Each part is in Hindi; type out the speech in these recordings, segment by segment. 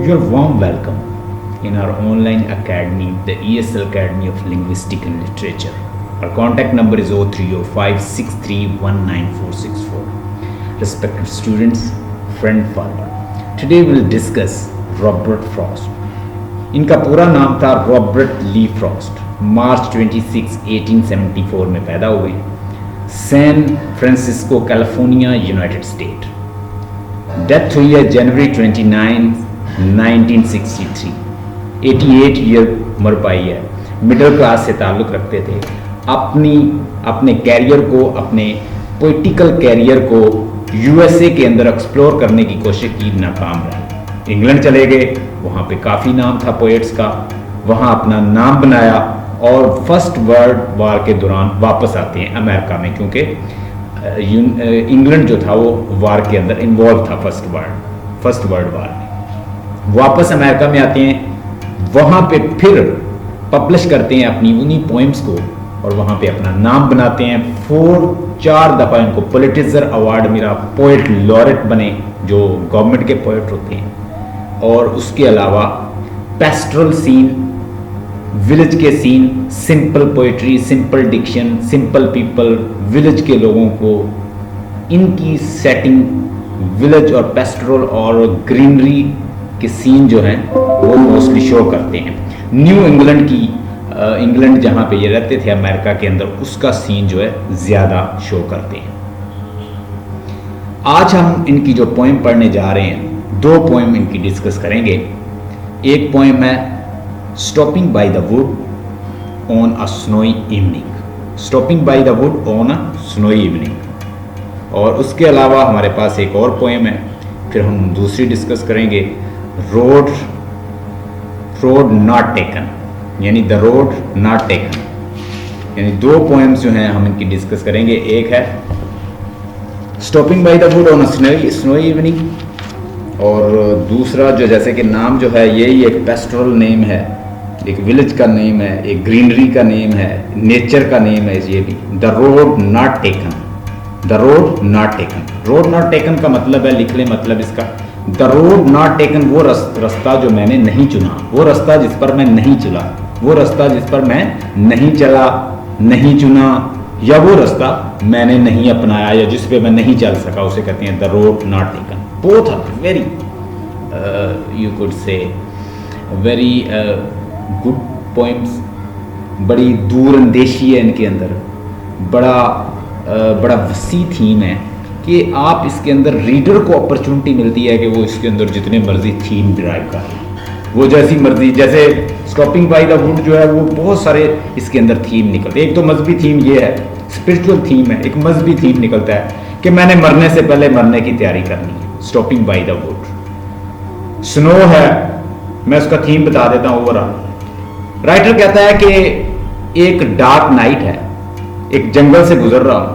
Your warm welcome in our online academy, the ESL Academy of Linguistic and Literature. Our contact number is 0305631964. Respected students, friend follower, today we will discuss Robert Frost. इनका पूरा नाम था रॉबर्ट ली फ्रॉस्ट। मार्च 26, 1874 में पैदा हुए, San Francisco, California, United State. Death हुई है जनवरी 29, 1963। 88 ईयर उम्र पाई है। मिडिल क्लास से ताल्लुक़ रखते थे। अपने कैरियर को, अपने पॉलिटिकल कैरियर को यूएसए के अंदर एक्सप्लोर करने की कोशिश की, नाकाम रहे। इंग्लैंड चले गए, वहाँ पे काफ़ी नाम था पोएट्स का, वहाँ अपना नाम बनाया और फर्स्ट वर्ल्ड वार के दौरान वापस आते हैं अमेरिका में, क्योंकि इंग्लैंड जो था वो वार के अंदर इन्वॉल्व था फर्स्ट वर्ल्ड वार में। वापस अमेरिका में आते हैं, वहाँ पे फिर पब्लिश करते हैं अपनी उन्हीं पोएम्स को और वहाँ पे अपना नाम बनाते हैं। 4 दफ़ा इनको पुलिट्जर अवार्ड मिला, पोएट लॉरेट बने जो गवर्नमेंट के पोएट होते हैं। और उसके अलावा पेस्ट्रल सीन, विलेज के scene, simple poetry, simple diction, simple people, village के लोगों को इनकी सेटिंग विलेज और पेस्ट्रल और ग्रीनरी के सीन जो हैं वो मोस्टली शो करते हैं। न्यू इंग्लैंड की इंग्लैंड जहाँ पे ये रहते थे अमेरिका के अंदर, उसका सीन जो है ज़्यादा शो करते हैं। आज हम इनकी जो पोएम पढ़ने जा रहे हैं, 2 पोएम इनकी डिस्कस करेंगे। एक पोएम है stopping by the wood on a snowy evening, stopping by the wood on a snowy evening. और उसके अलावा हमारे पास एक और पोएम है, फिर हम दूसरी डिस्कस करेंगे रोड नॉट टेकन, यानी द रोड नॉट टेकन। यानी 2 पोएम्स जो हैं हम इनकी डिस्कस करेंगे। एक है stopping by the wood on a snowy evening, और दूसरा जो जैसे कि नाम जो है यही एक पेस्टोरल नेम है, एक विलेज का नेम है, एक ग्रीनरी का नेम है, नेचर का नेम है ये भी, the road not taken. The road not taken, road not taken का मतलब है, लिख ले मतलब इसका, द रोड नॉट टेकन वो रास्ता जो मैंने नहीं चुना, वो रास्ता जिस पर मैं नहीं चला, वो रास्ता जिस पर मैं नहीं चला, नहीं चुना, या वो रास्ता मैंने नहीं अपनाया या जिस पे मैं नहीं चल सका, उसे कहते हैं the road not taken. Both are very, you could say, very good poems। बड़ी दूर अंदेशी है इनके अंदर, बड़ा वसी थीम है कि आप इसके अंदर रीडर को अपॉर्चुनिटी मिलती है कि वो इसके अंदर जितने मर्जी थीम ड्राइव कर ले, वो जैसी मर्जी। जैसे स्टॉपिंग बाय द वुड जो है वो बहुत सारे इसके अंदर थीम निकलते हैं। एक तो मजहबी थीम ये है, स्पिरिचुअल थीम है, एक मजहबी थीम निकलता है कि मैंने मरने से पहले मरने की तैयारी करनी है, stopping by the wood. Snow है, मैं उसका थीम बता देता हूं ओवरऑल। राइटर कहता है कि एक डार्क नाइट है, एक जंगल से गुजर रहा हूं,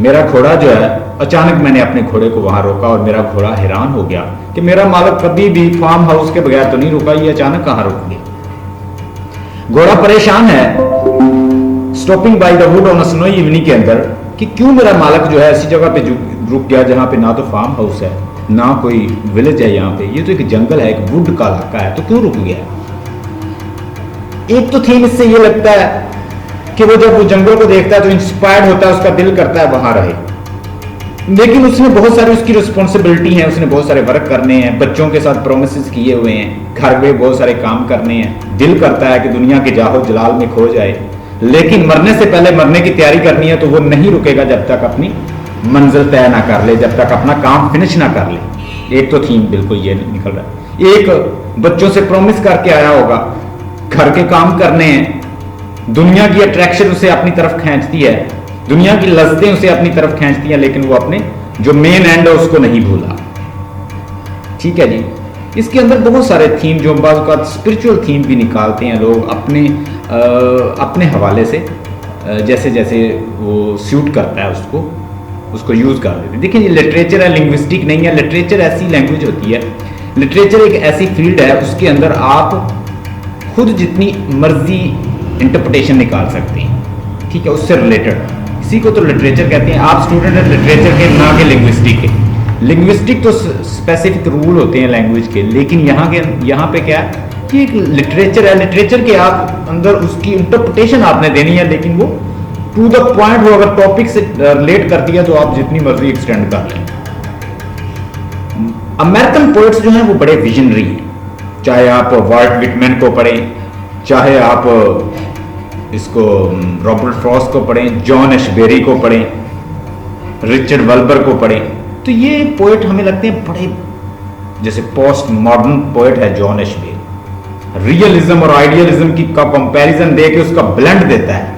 मेरा घोड़ा जो है, अचानक मैंने अपने घोड़े को वहां रोका और मेरा घोड़ा हैरान हो गया कि मेरा मालिक कभी भी फार्म हाउस के बगैर तो नहीं रुका, ये अचानक कहां रुक गया। घोड़ा परेशान है stopping by the wood on a snowy evening के अंदर कि क्यों मेरा मालिक जो है ऐसी जगह पे रुक गया जहां पे ना तो फार्म हाउस है ना कोई विलेज है, यहाँ पे ये तो एक जंगल है, एक वुड का इलाका है, तो क्यों रुक गया। एक तो थीम इससे ये लगता है कि वो जब वो जंगल को देखता है तो इंस्पायर्ड होता है, उसका दिल करता है वहां रहे, लेकिन उसने बहुत सारी उसकी रिस्पॉन्सिबिलिटी है, उसने बहुत सारे वर्क करने हैं, बच्चों के साथ प्रोमिसेस किए हुए हैं, घर में बहुत सारे काम करने हैं, दिल करता है कि दुनिया के जाहो जलाल में खो जाए, लेकिन मरने से पहले मरने की तैयारी करनी है, तो वो नहीं रुकेगा जब तक अपनी मंजिल तय ना कर ले, जब तक अपना काम फिनिश ना कर ले। एक तो थीम बिल्कुल ये निकल रहा है। एक बच्चों से प्रॉमिस करके आया होगा, घर के काम करने हैं, दुनिया की अट्रैक्शन उसे अपनी तरफ खींचती है, दुनिया की लज्जतें उसे अपनी तरफ खींचती हैं, लेकिन वो अपने जो मेन एंड है उसको नहीं भूला। ठीक है जी। इसके अंदर बहुत सारे थीम जो बाज़ औक़ात स्पिरिचुअल थीम भी निकालते हैं लोग अपने हवाले से, जैसे जैसे वो सूट करता है उसको यूज़ कर देते हैं। देखिए ये लिटरेचर है, लिंग्विस्टिक नहीं है। लिटरेचर ऐसी लैंग्वेज होती है, लिटरेचर एक ऐसी फील्ड है, उसके अंदर आप खुद जितनी मर्जी इंटरप्रिटेशन निकाल सकते हैं, ठीक है, उससे रिलेटेड। इसी को तो लिटरेचर कहते हैं। आप स्टूडेंट हैं लिटरेचर के, ना के लिंग्विस्टिक के। लिंग्विस्टिक तो स्पेसिफिक रूल होते हैं लैंग्वेज के, लेकिन यहाँ पे क्या है कि एक लिटरेचर है, लिटरेचर के आप अंदर उसकी इंटरप्रिटेशन आपने देनी है, लेकिन वो टू द पॉइंट हो, अगर टॉपिक से रिलेट करती है तो आप जितनी मर्जी एक्सटेंड कर लें। अमेरिकन पोएट्स जो हैं वो बड़े विजनरी हैं, चाहे आप वाल्ट विटमैन को पढ़ें, चाहे आप इसको रॉबर्ट फ्रॉस्ट को पढ़ें, जॉन एशबेरी को पढ़ें, रिचर्ड वल्बर को पढ़ें, तो ये पोएट हमें लगते हैं बड़े, जैसे पोस्ट मॉडर्न पोएट है जॉन एशबेरी, रियलिज्म और आइडियलिज्म की का कंपैरिजन देके उसका ब्लेंड देता है।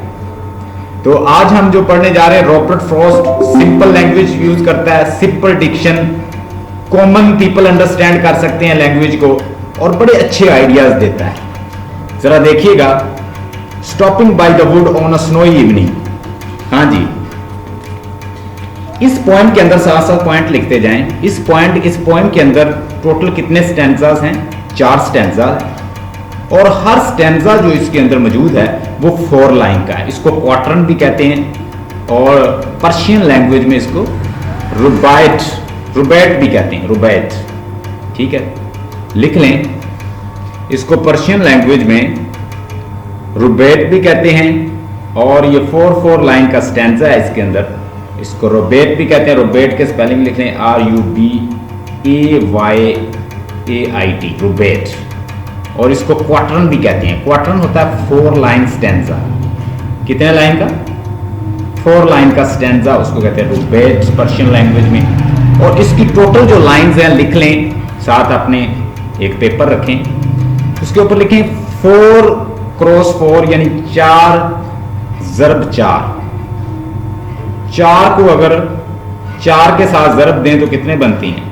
तो आज हम जो पढ़ने जा रहे हैं, Robert Frost simple language use करता है, simple diction, common people understand कर सकते हैं लैंग्वेज को, और बड़े अच्छे आइडियाज देता है। जरा देखिएगा, stopping by the wood on a snowy evening. हाँ जी, इस पॉइंट के अंदर साथ साथ पॉइंट लिखते जाएं। इस पॉइंट के अंदर टोटल कितने स्टैंजास हैं? 4 स्टैंजा, और हर स्टैंजा जो इसके अंदर मौजूद है वो 4 लाइन का है। इसको क्वार्टरन भी कहते हैं, और पर्शियन लैंग्वेज में इसको रुबैट भी कहते हैं, रुबैट। ठीक है, लिख लें, इसको पर्शियन लैंग्वेज में रुबैट भी कहते हैं, और ये 4 लाइन का स्टैंजा है इसके अंदर, इसको रुबैट भी कहते हैं। रुबैट के स्पेलिंग लिख लें, RUBAYAIT, रुबैट। और इसको क्वार्टरन भी कहते हैं। क्वार्टरन होता है 4 लाइन स्टैंजा। कितने लाइन का? 4 लाइन का स्टैंजा उसको कहते हैं रुबैट पर्शियन लैंग्वेज में। और इसकी टोटल जो लाइंस हैं लिख लें, साथ अपने एक पेपर रखें, उसके ऊपर लिखें 4 क्रॉस 4, यानी 4 ज़रब 4। 4 को अगर 4 के साथ ज़रब दें तो कितने बनती हैं?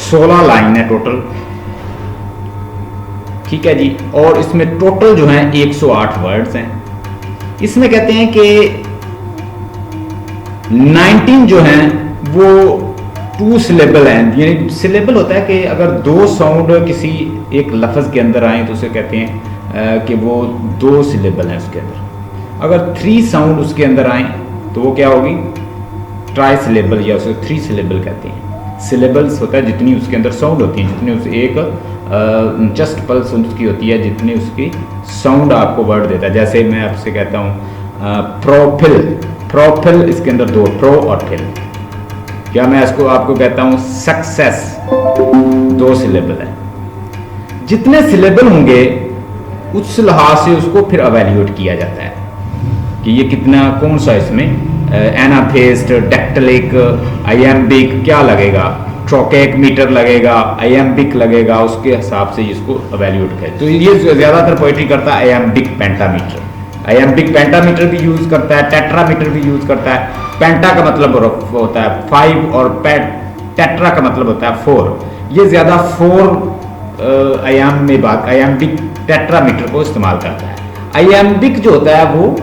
16 लाइन है टोटल। ठीक है जी, और इसमें टोटल जो है 108 वर्ड्स हैं। इसमें कहते हैं कि 19 जो हैं वो 2 सिलेबल हैं। यानी सिलेबल होता है कि अगर 2 साउंड किसी एक लफ्ज के अंदर आए तो उसे कहते हैं कि वो 2 सिलेबल हैं उसके अंदर। अगर 3 साउंड उसके अंदर आए तो वो क्या होगी? ट्राई सिलेबल, या उसे 3 सिलेबल कहते हैं। सिलेबल्स होता है जितनी उसके अंदर साउंड होती है, जितनी उस एक जस्ट पल्स उसकी होती है, जितनी उसकी साउंड आपको वर्ड देता है। जैसे मैं आपसे कहता हूँ प्रोफिल, प्रोफिल, इसके अंदर 2 प्रो और फिल। क्या मैं इसको आपको कहता हूँ सक्सेस, 2 सिलेबल है। जितने सिलेबल होंगे उस लिहाज से उसको फिर अवेल्यूएट किया जाता है कि ये कितना, कौन सा इसमें एनाफेस्ट, डेक्टलिक, आयम्बिक क्या लगेगा, ट्रोकेक मीटर लगेगा, आयम्बिक लगेगा, उसके हिसाब से इसको अवेल्यूएट करें। तो ये ज्यादातर पोएट्री करता है आयम्बिक पेंटामीटर। आयम्बिक पेंटामीटर भी यूज करता है, टेट्रामीटर भी यूज करता है। पेंटा का मतलब होता है 5 और टेट्रा का मतलब होता है 4। ये ज्यादा 4 आयाम में बात आयम्बिक टेट्रामीटर को इस्तेमाल करता है। आयम्बिक जो होता है वो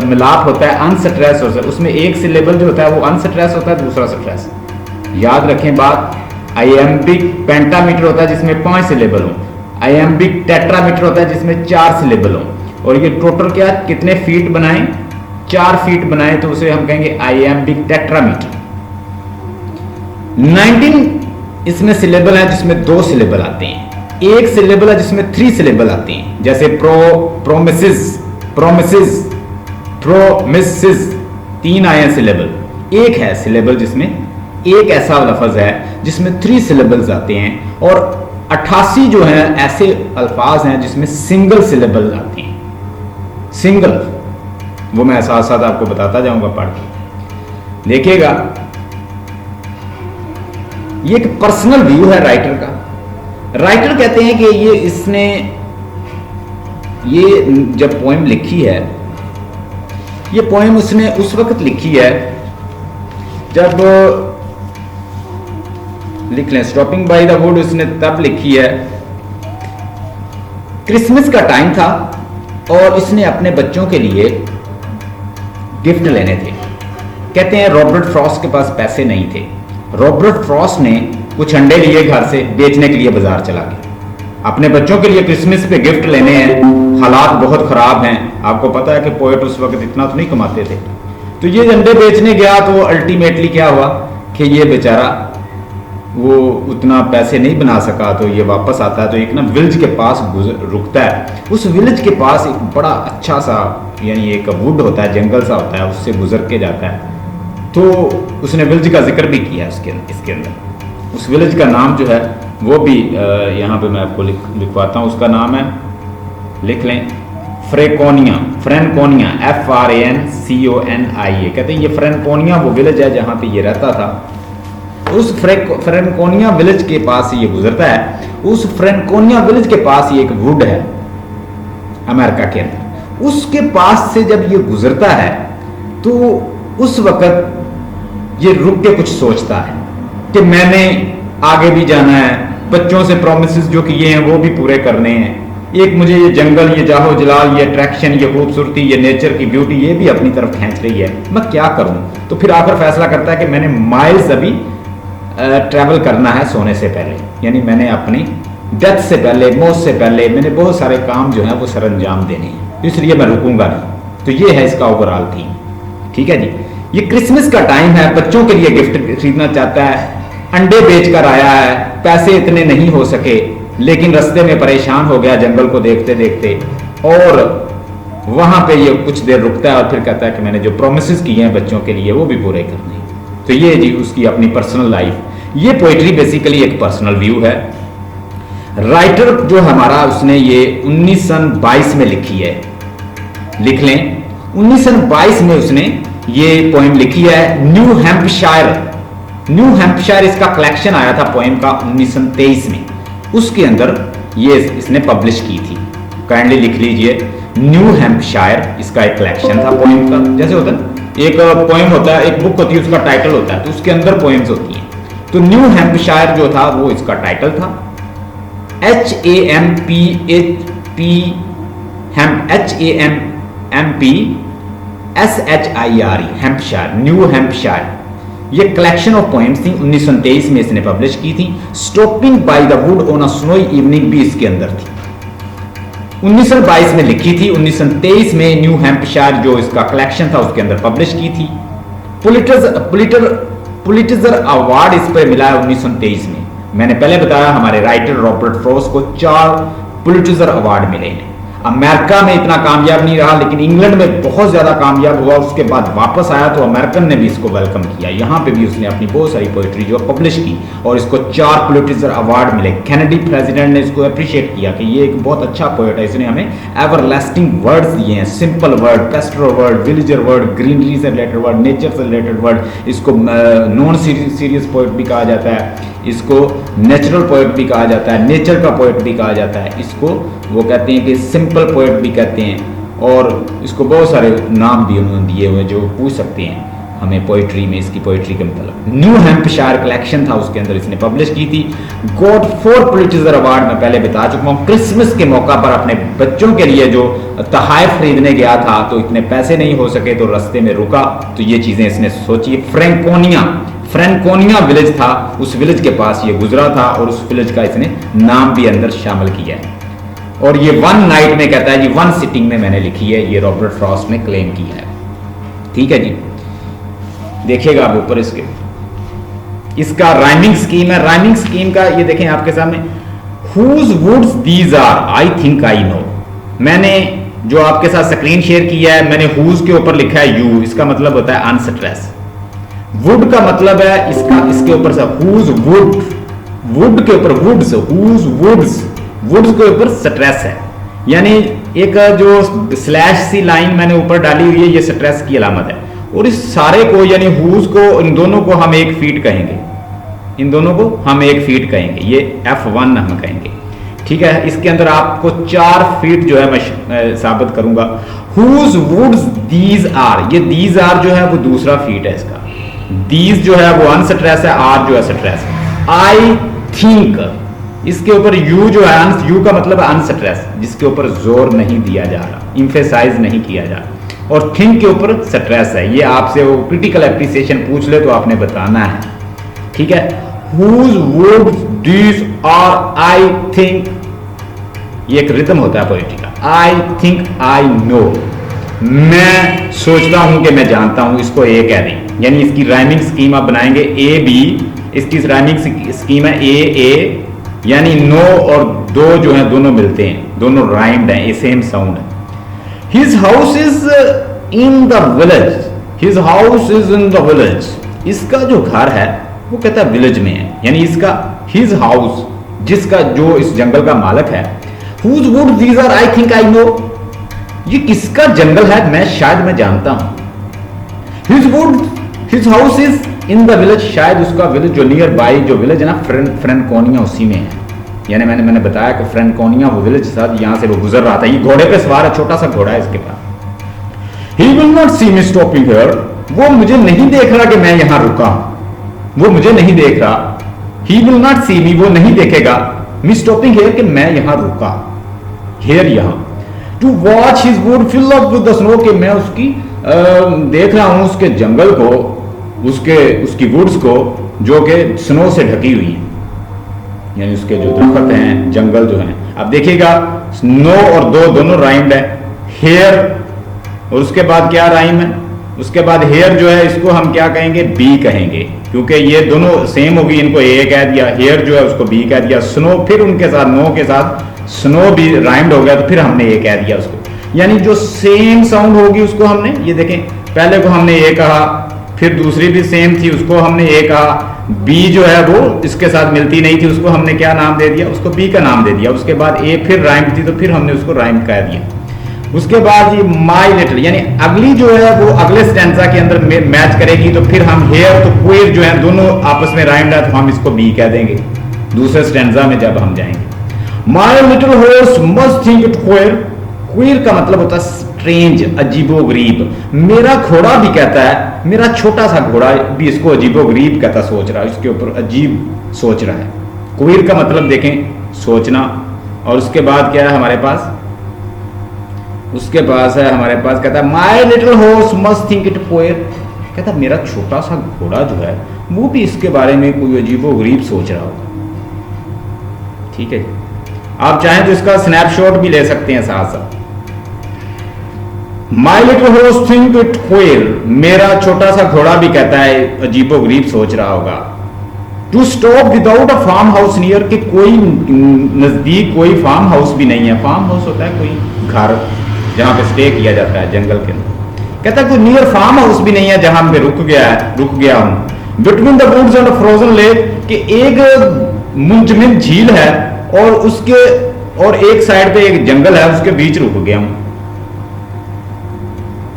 मिलाप होता है अनस्ट्रेस, उसमें एक सिलेबल जो होता है वो अनस्ट्रेस होता है, दूसरा स्ट्रेस। याद रखें बात, आयम्बिक पेंटामीटर होता है जिसमें 5 सिलेबल हो, आयम्बिक टेट्रामीटर होता है जिसमें 4 सिलेबल हो। और ये टोटल क्या, कितने फीट बनाएं? 4 फीट बनाएं तो उसे हम कहेंगे आयम्बिक टेट्रामीटर। 19 इसमें सिलेबल है जिसमें 2 सिलेबल आते हैं, एक सिलेबल है जिसमें 3 सिलेबल आते हैं, जैसे प्रोमिसिस, 3 आए हैं सिलेबल। एक है सिलेबल जिसमें एक ऐसा लफ्ज है जिसमें 3 सिलेबल्स आते हैं, और 88 जो है ऐसे अल्फाज हैं जिसमें सिंगल सिलेबल आते हैं। सिंगल, वो मैं साथ साथ आपको बताता जाऊंगा पढ़ के, देखिएगा। ये एक पर्सनल व्यू है राइटर का। राइटर कहते हैं कि ये जब पोएम लिखी है, ये पोएम उसने उस वक्त लिखी है जब, लिख लें, स्टॉपिंग बाय द वुड उसने तब लिखी है, क्रिसमस का टाइम था और इसने अपने बच्चों के लिए गिफ्ट लेने थे। कहते हैं रॉबर्ट फ्रॉस्ट के पास पैसे नहीं थे। रॉबर्ट फ्रॉस्ट ने कुछ अंडे लिए घर से, बेचने के लिए बाजार चला गया। अपने बच्चों के लिए क्रिसमस पे गिफ्ट लेने हैं, हालात बहुत खराब हैं। आपको पता है कि पोएट उस वक्त इतना तो नहीं कमाते थे। तो ये अंडे बेचने गया तो अल्टीमेटली क्या हुआ कि ये बेचारा वो उतना पैसे नहीं बना सका तो ये वापस आता है, तो एक ना विलेज के पास रुकता है। उस विलेज के पास एक बड़ा अच्छा सा यानी एक वुड होता है, जंगल सा होता है, उससे गुजर के जाता है। तो उसने विलेज का जिक्र भी किया इसके अंदर। उस विलेज का नाम जो है वो भी यहाँ पे मैं आपको लिखवाता हूँ। उसका नाम है, लिख लें, फ्रेंकोनिया। FRANCONIA कहते हैं ये फ्रेंकोनिया वो विलेज है जहाँ पे ये रहता था। उस फ्रेंकोनिया विलेज के पास ये गुजरता है। उस फ्रेंकोनिया विलेज के पास ये एक वुड है अमेरिका के अंदर। उसके पास से जब ये गुजरता है तो उस वक्त ये रुक के कुछ सोचता है कि मैंने आगे भी जाना है, बच्चों से प्रॉमिसेस जो किए हैं वो भी पूरे करने हैं। एक मुझे ये जंगल, ये जाहो जलाल, ये अट्रैक्शन, ये खूबसूरती, ये नेचर की ब्यूटी ये भी अपनी तरफ खींच रही है, मैं क्या करूं। तो फिर आकर फैसला करता है कि मैंने माइल्स अभी ट्रैवल करना है सोने से पहले, यानी मैंने अपनी डेथ से पहले, मौत से पहले मैंने बहुत सारे काम जो है वो सर अंजाम देने हैं, इसलिए मैं रुकूंगा नहीं। तो ये है इसका ओवरऑल थीम। ठीक है जी। ये क्रिसमस का टाइम है, बच्चों के लिए गिफ्ट खरीदना चाहता है, अंडे बेचकर आया है, पैसे इतने नहीं हो सके, लेकिन रास्ते में परेशान हो गया जंगल को देखते देखते, और वहां पे ये कुछ देर रुकता है और फिर कहता है कि मैंने जो प्रोमिसेस किए हैं बच्चों के लिए वो भी पूरे करने हैं। तो ये जी उसकी अपनी पर्सनल लाइफ। ये पोइट्री बेसिकली एक पर्सनल व्यू है। राइटर जो हमारा उसने ये 1922 में लिखी है, लिख लें 1922 में उसने ये पोएम लिखी है। न्यू हैम्पशायर इसका कलेक्शन आया था पोएम का 1923 में, उसके अंदर ये इसने पब्लिश की थी। काइंडली लिख लीजिए, न्यू हैम्पशायर इसका एक कलेक्शन था पोएम का। जैसे होता है एक पोएम होता है, एक बुक होती है, उसका टाइटल होता है, तो उसके अंदर पोएम्स होती हैं। तो न्यू हैम्पशायर जो था वो इसका टाइटल था। HAMPSHIRE Hampshire, new Hampshire. ये कलेक्शन ऑफ पोएम्स थी, 1923 में इसने पब्लिश की थी। Stopping by the wood on a snowy evening भी इसके अंदर थी, 1922 में लिखी थी। 1923 में न्यू हैम्पशायर जो इसका कलेक्शन था उसके अंदर पब्लिश की थी। पुलिट्जर अवार्ड इस पर मिला है 1923 में। मैंने पहले बताया हमारे राइटर रॉबर्ट फ्रॉस्ट को 4 पुलिट्जर अवार्ड मिले हैं। अमेरिका में इतना कामयाब नहीं रहा, लेकिन इंग्लैंड में बहुत ज्यादा कामयाब हुआ। उसके बाद वापस आया तो अमेरिकन ने भी इसको वेलकम किया। यहाँ पे भी उसने अपनी बहुत सारी पोएट्री जो पब्लिश की और इसको 4 पुलिट्जर अवार्ड मिले। कैनेडी प्रेसिडेंट ने इसको अप्रिशिएट किया कि ये एक बहुत अच्छा पोएट है, इसने हमें एवरलास्टिंग वर्ड्स दिए हैं, simple word, pastoral word, villager word, greenery से रिलेटेड वर्ड, नेचर से रिलेटेड वर्ड। इसको नॉन सीरियस पोएट भी कहा जाता है, इसको नेचुरल पोएट भी कहा जाता है, नेचर का पोएट भी कहा जाता है, इसको वो कहते हैं कि सिंपल पोएट भी कहते हैं, और इसको बहुत सारे नाम भी उन्होंने दिए हुए जो पूछ सकते हैं हमें पोइट्री में, इसकी पोइट्री के मतलब। न्यू हैम्पशायर कलेक्शन था, उसके अंदर इसने पब्लिश की थी। गॉट 4 पुलिट्जर अवार्ड मैं पहले बता चुका हूँ। क्रिसमस के मौका पर अपने बच्चों के लिए जो तोहफे खरीदने गया था तो इतने पैसे नहीं हो सके तो रास्ते में रुका, तो ये चीजें इसने सोची। फ्रेंकोनिया विलेज था, उस विलेज के पास ये गुजरा था और उस विलेज का इसने नाम भी अंदर शामिल किया है। और ये 1 नाइट में कहता है जी, 1 सिटिंग में मैंने लिखी है, ये रॉबर्ट फ्रॉस्ट ने क्लेम किया है। ठीक है जी, देखिएगा आप ऊपर इसका राइमिंग स्कीम है। राइमिंग स्कीम का ये देखें आपके सामने, whose woods these are I think I know. मैंने जो आपके साथ स्क्रीन शेयर किया है, मैंने हुज के ऊपर लिखा है यू, इसका मतलब होता है अनस्ट्रेस। वुड का मतलब है इसके ऊपर से हुज वुड के ऊपर वुड्स, हुज वुड्स के ऊपर स्ट्रेस है, यानी एक जो स्लैश सी लाइन मैंने ऊपर डाली हुई है, ये स्ट्रेस की अलामत है। और इस सारे को यानी हुज को, इन दोनों को हम 1 फीट कहेंगे, इन दोनों को हम 1 फीट कहेंगे, ये F1 हम कहेंगे। ठीक है, इसके अंदर आपको 4 फीट जो है मैं साबित करूंगा। हुज वुड्स दीज आर, ये दीज आर जो है वो दूसरा फीट है इसका। दीज जो है वो अनस्ट्रेस है, आर जो है स्ट्रेस। आई थिंक, इसके ऊपर यू जो है, यू का मतलब है अनस्ट्रेस, जिसके ऊपर जोर नहीं दिया जा रहा, इंफेसाइज नहीं किया जा रहा। और थिंक के ऊपर स्ट्रेस है। ये आपसे वो क्रिटिकल एप्रिसिएशन पूछ ले तो आपने बताना है। ठीक है, whose woods these are I think, ये एक रिदम होता है पोएट्री का। आई थिंक आई नो, मैं सोचता हूं कि मैं जानता हूं, इसको ए कह दें, यानी इसकी राइमिंग स्कीम आप बनाएंगे A B इसकी राइमिंग स्कीम है ए ए, यानी नो और दो जो है दोनों मिलते हैं, दोनों राइम्ड हैं, ए सेम साउंड है। His house is in the village, his house is in the village, इसका जो घर है वो कहता है विलेज में है, यानी इसका हिज हाउस, जिसका जो इस जंगल का मालिक है, whose wood these are I think I know, ये किसका जंगल है मैं शायद मैं जानता हूं। His wood his house is in the village, शायद उसका विलेज जो नियर बाई जो विलेज है ना फ्रेंकोनिया उसी में है, यानी मैंने बताया कि फ्रेंकोनिया वो विलेज था, यहां से वो गुजर रहा था, ये घोड़े पे सवार है, छोटा सा घोड़ा है इसके पास। He will not see me stopping here, वो मुझे नहीं देख रहा कि मैं यहां रुका, वो मुझे नहीं देख रहा। ही विल नॉट सी मी, वो नहीं देखेगा मी स्टॉपिंग हियर कि मैं यहां रुका, हियर यहां। To watch his wood fill up with the snow, कि मैं उसकी देख रहा हूं उसके जंगल को, उसकी वुड्स को जो कि स्नो से ढकी हुई है, यानी उसके जो दरख्त हैं, जंगल जो है। अब देखिएगा स्नो और दो दोनों राइम्ड है, हेयर और उसके बाद क्या राइम है, उसके बाद हेयर जो है इसको हम क्या कहेंगे, बी कहेंगे, क्योंकि ये दोनों सेम होगी, इनको ए कह दिया, हेयर जो है उसको बी कह दिया, स्नो फिर उनके साथ नो के साथ स्नो भी राइम्ड हो गया तो फिर हमने ए कह दिया उसको, यानी जो सेम साउंड होगी उसको हमने, ये देखें पहले को हमने ए कहा, फिर दूसरी भी सेम थी उसको हमने ए कहा, बी जो है वो इसके साथ मिलती नहीं थी, उसको हमने क्या नाम दे दिया, उसको बी का नाम दे दिया। उसके बाद ए फिर राइम थी तो फिर हमने उसको राइम कह दिया। उसके बाद ये माई लिटिल, यानी अगली जो है वो अगले स्टैंजा के अंदर मैच करेगी, तो फिर हम हेयर तो क्वेर जो है दोनों आपस में राइम्ड है तो हम इसको बी कह देंगे दूसरे स्टैंजा में जब हम जाएंगे। My little horse must think it queer, queer का मतलब होता है स्ट्रेंज, अजीबोगरीब। मेरा घोड़ा भी कहता है, मेरा छोटा सा घोड़ा भी इसको अजीबोगरीब कहता, सोच रहा है, इसके ऊपर अजीब सोच रहा है। क्वेर का मतलब देखें सोचना, और उसके बाद क्या है हमारे पास, उसके पास है हमारे पास कहता है my little horse must think it queer, कहता मेरा छोटा सा घोड़ा जो है वो भी इसके बारे में कोई अजीबोगरीब सोच रहा होगा। ठीक है, आप चाहें तो इसका स्नैपशॉट भी ले सकते हैं साथ साथ। My little horse think it queer, मेरा छोटा सा घोड़ा भी कहता है अजीबोगरीब सोच रहा होगा। To stop without a farm house near, कि कोई नजदीक कोई फार्म हाउस भी नहीं है। फार्म हाउस होता है कोई घर जहां पे स्टे किया जाता है जंगल के अंदर। कहता है कोई नियर फार्म हाउस भी नहीं है जहां पे रुक गया हूं। Between the woods and frozen lake, कि एक मुंजमद झील है और उसके और एक साइड पे एक जंगल है, उसके बीच रुक गया हूं।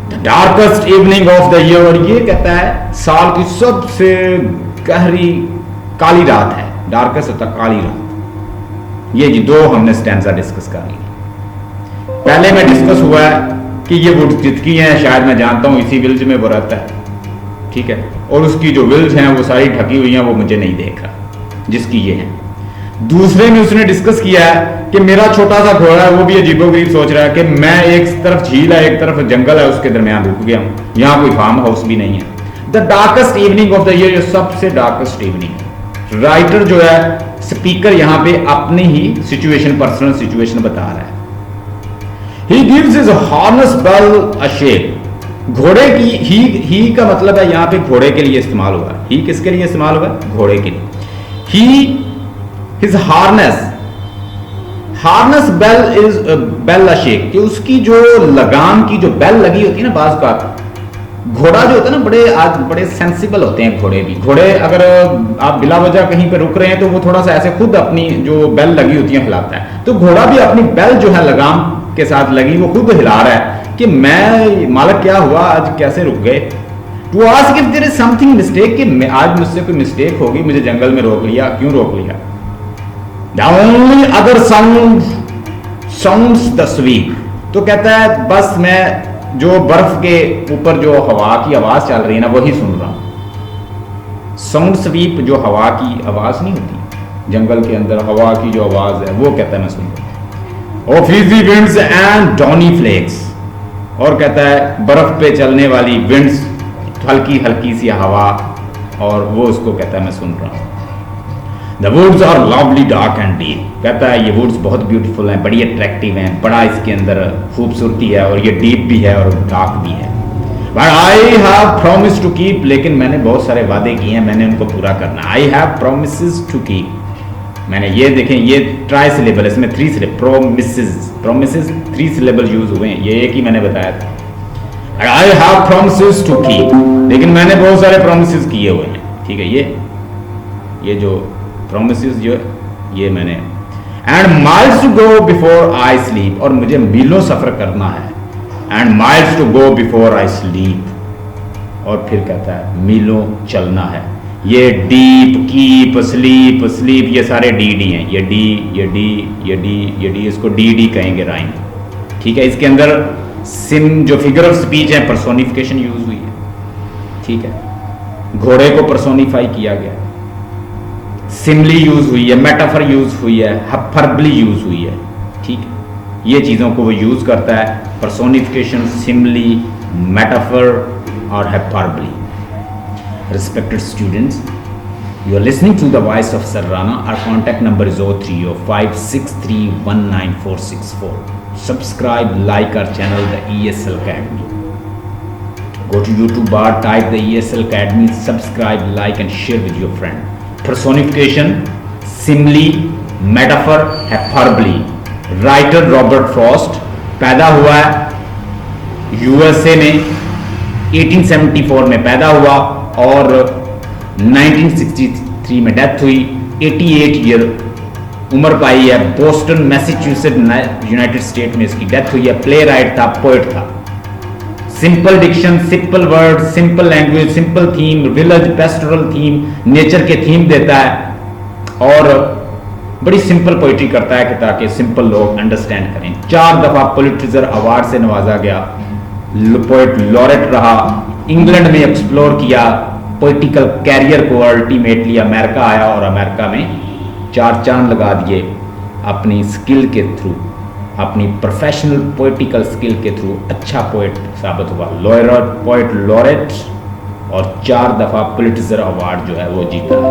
The darkest evening of the year, और ये कहता है साल की सबसे गहरी काली रात है। डार्केस्ट होता काली रात। ये जी दो हमने स्टैंजा डिस्कस कर ली। पहले में डिस्कस हुआ है कि ये वुड्स जितकी हैं शायद मैं जानता हूं इसी विलेज में वो रहता है, ठीक है, और उसकी जो विलेज हैं वो सारी ढकी हुई हैं, वो मुझे नहीं देख रहा जिसकी ये है। दूसरे में उसने डिस्कस किया है कि मेरा छोटा सा घोड़ा है वो भी अजीबोगरीब सोच रहा है कि मैं एक तरफ झील है एक तरफ जंगल है, उसके दरमियान रुक गया हूं, यहां कोई फार्म हाउस भी नहीं है। The darkest evening of the year, सबसे डार्केस्ट इवनिंग। राइटर जो है स्पीकर यहां पे अपनी ही सिचुएशन, पर्सनल सिचुएशन बता रहा है। He gives his harness bell a shake, घोड़े की ही का मतलब है यहां पे घोड़े के लिए इस्तेमाल हुआ। ही किसके लिए इस्तेमाल हुआ? घोड़े के लिए। His harness bell is bell a shake, कि उसकी जो लगाम की जो बेल लगी होती है ना, बाज का घोड़ा जो होता है ना, आज बड़े सेंसिबल होते हैं घोड़े भी। घोड़े अगर आप बिला वजह कहीं पे रुक रहे हैं तो वो थोड़ा सा ऐसे खुद अपनी जो बेल लगी होती है हिलाता है, तो घोड़ा भी अपनी बेल जो है लगाम के साथ लगी वो खुद हिला रहा है कि मैं मालिक क्या हुआ, आज कैसे रुक गए। To ask if there is something mistake, कि आज मुझसे कोई मिस्टेक होगी, मुझे जंगल में रोक लिया, क्यों रोक लिया। The only other sounds the SVEEP, तो कहता है बस मैं जो बर्फ के ऊपर जो हवा की आवाज चल रही है ना वही सुन रहा हूं। साउंड स्वीप जो हवा की आवाज नहीं होती जंगल के अंदर, हवा की जो आवाज है वो कहता है मैं सुन रहा हूं। Of easy winds and downy flakes, और कहता है बर्फ पे चलने वाली विंड्स, हल्की हल्की सी हवा, और वो उसको कहता है मैं सुन रहा हूं। The woods are lovely dark and deep, कहता है ये वुड्स बहुत ब्यूटीफुल हैं, बड़ी अट्रैक्टिव हैं, बड़ा इसके अंदर खूबसूरती है, और ये डीप भी है और डार्क भी है। But I have promise to keep, लेकिन मैंने बहुत सारे वादे किए हैं, मैंने उनको पूरा करना। I have promises to keep, मैंने ये देखें, ये ट्राई सिलेबल, इसमें 3 सिलेबल, प्रोमिसेस 3 सिलेबल यूज हुए हैं, ये एक ही मैंने बताया था। I have promises to keep, लेकिन मैंने बहुत सारे प्रोमिसेस किए हुए हैं, ठीक है। ये जो प्रोमिसेस जो ये मैंने, and miles to go before I sleep, और मुझे मीलों सफर करना है, and miles to go before I sleep, और फिर कहता है मीलों चलना है। ये डीप, कीप, स्लीप, स्लीप, ये सारे डी हैं, ये डी, ये डी, ये डी, ये डी, इसको डी कहेंगे राइम, ठीक है। इसके अंदर सिम जो फिगर ऑफ स्पीच है, पर्सोनिफिकेशन यूज हुई है, ठीक है। घोड़े को पर्सोनिफाई किया गया, सिमली यूज हुई है, मेटाफर यूज हुई है, हाइपरबली यूज हुई है, ठीक है। ये चीज़ों को वो यूज करता है, पर्सोनिफिकेशन, सिमली, मेटाफर और hyperbole. Respected students, you are listening to the voice of Sir Rana. Our contact number is 030563194464. Subscribe, like our channel, the ESL Academy. Go to YouTube bar, type the ESL Academy, subscribe, like and share with your friend. Personification, simile, metaphor, hyperbole. Writer Robert Frost पैदा हुआ है USA में, 1874 में पैदा हुआ और 1963 में डेथ हुई। 88 ईयर उम्र पाई है। बोस्टन मैसेच्यूसेट्स यूनाइटेड स्टेट में इसकी डेथ हुई है। प्ले राइट था, पोएट था। Simple diction, simple word, simple language, simple theme, village pastoral theme, nature के थीम देता है और बड़ी सिंपल पोइट्री करता है कि ताकि सिंपल लोग अंडरस्टैंड करें। 4 दफा पुलिट्जर अवार्ड से नवाजा गया, पोएट लॉरेट रहा, इंग्लैंड में एक्सप्लोर किया पॉलिटिकल कैरियर को, अल्टीमेटली अमेरिका आया और अमेरिका में 4 चांद लगा दिए अपनी स्किल के थ्रू, अपनी प्रोफेशनल पोलिटिकल स्किल के थ्रू अच्छा पोएट साबित हुआ। पोएट लॉरेट और 4 दफा पुलिट्जर अवार्ड जो है वो जीता है।